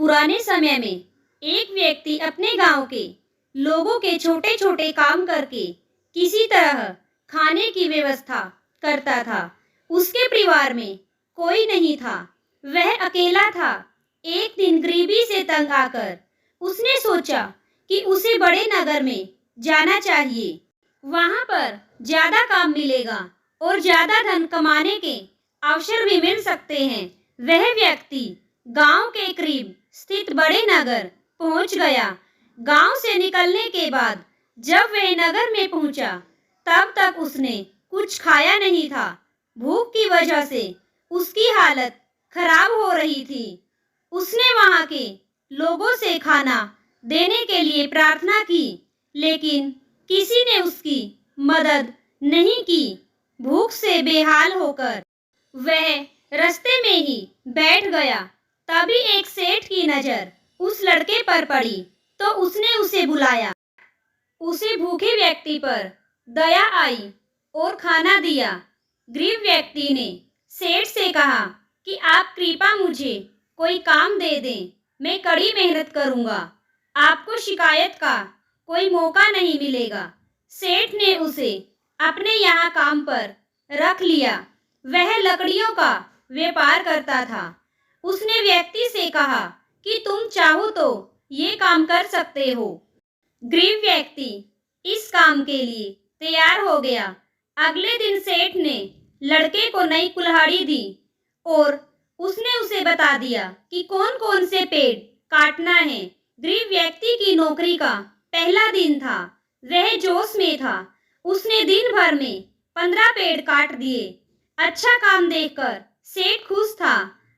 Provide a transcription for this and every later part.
पुराने समय में एक व्यक्ति अपने गांव के लोगों के छोटे छोटे काम करके किसी तरह खाने की व्यवस्था करता था। उसके परिवार में कोई नहीं था, वह अकेला था। एक दिन गरीबी से तंग आकर उसने सोचा कि उसे बड़े नगर में जाना चाहिए। वहां पर ज्यादा काम मिलेगा और ज्यादा धन कमाने के अवसर भी मिल सकते हैं। वह व्यक्ति गांव के करीब स्थित बड़े नगर पहुंच गया। गांव से निकलने के बाद जब वह नगर में पहुंचा, तब तक उसने कुछ खाया नहीं था। भूख की वजह से उसकी हालत खराब हो रही थी। उसने वहां के लोगों से खाना देने के लिए प्रार्थना की, लेकिन किसी ने उसकी मदद नहीं की। भूख से बेहाल होकर वह रास्ते में ही बैठ गया। तभी एक सेठ की नजर उस लड़के पर पड़ी तो उसने उसे बुलाया। उसे भूखे व्यक्ति पर दया आई और खाना दिया। गरीब व्यक्ति ने सेठ से कहा कि आप कृपया मुझे कोई काम दे दें, मैं कड़ी मेहनत करूंगा, आपको शिकायत का कोई मौका नहीं मिलेगा। सेठ ने उसे अपने यहाँ काम पर रख लिया। वह लकड़ियों का व्यापार करता था। उसने व्यक्ति से कहा कि तुम चाहो तो ये काम कर सकते हो। गरीब व्यक्ति इस काम के लिए तैयार हो गया। अगले दिन सेठ ने लड़के को नई कुल्हाड़ी दी और उसने उसे बता दिया कि कौन कौन से पेड़ काटना है। गरीब व्यक्ति की नौकरी का पहला दिन था। वह जोश में था। उसने दिन भर में 15 पेड़ काट दिए। अच्छा काम देखकर सेठ खुश था।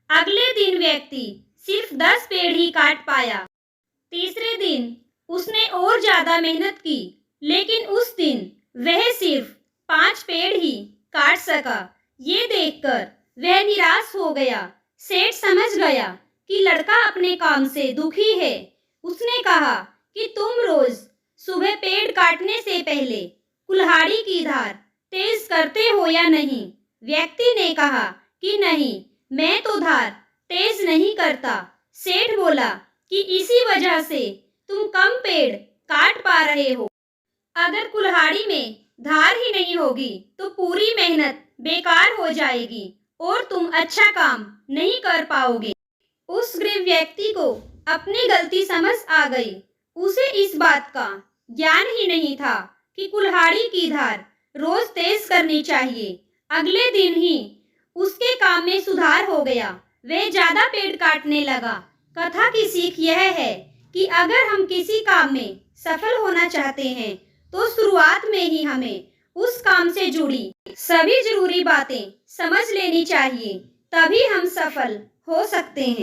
अगले दिन व्यक्ति सिर्फ 10 पेड़ ही काट पाया। तीसरे दिन उसने और ज्यादा मेहनत की, लेकिन उस दिन वह सिर्फ 5 पेड़ ही काट सका। ये देखकर वह निराश हो गया। सेठ समझ गया कि लड़का अपने काम से दुखी है। उसने कहा कि तुम रोज सुबह पेड़ काटने से पहले कुल्हाड़ी की धार तेज करते हो या नहीं? व्यक्ति ने कहा कि नहीं, मैं तो धार तेज नहीं करता। सेठ बोला कि इसी वजह से तुम कम पेड़ काट पा रहे हो। अगर कुल्हाड़ी में धार ही नहीं होगी तो पूरी मेहनत बेकार हो जाएगी और तुम अच्छा काम नहीं कर पाओगे। उस गरीब व्यक्ति को अपनी गलती समझ आ गई। उसे इस बात का ज्ञान ही नहीं था कि कुल्हाड़ी की धार रोज तेज करनी चाहिए। अगले दिन ही उसके काम में सुधार हो गया। वह ज्यादा पेड़ काटने लगा। कथा की सीख यह है कि अगर हम किसी काम में सफल होना चाहते हैं तो शुरुआत में ही हमें उस काम से जुड़ी सभी जरूरी बातें समझ लेनी चाहिए, तभी हम सफल हो सकते हैं।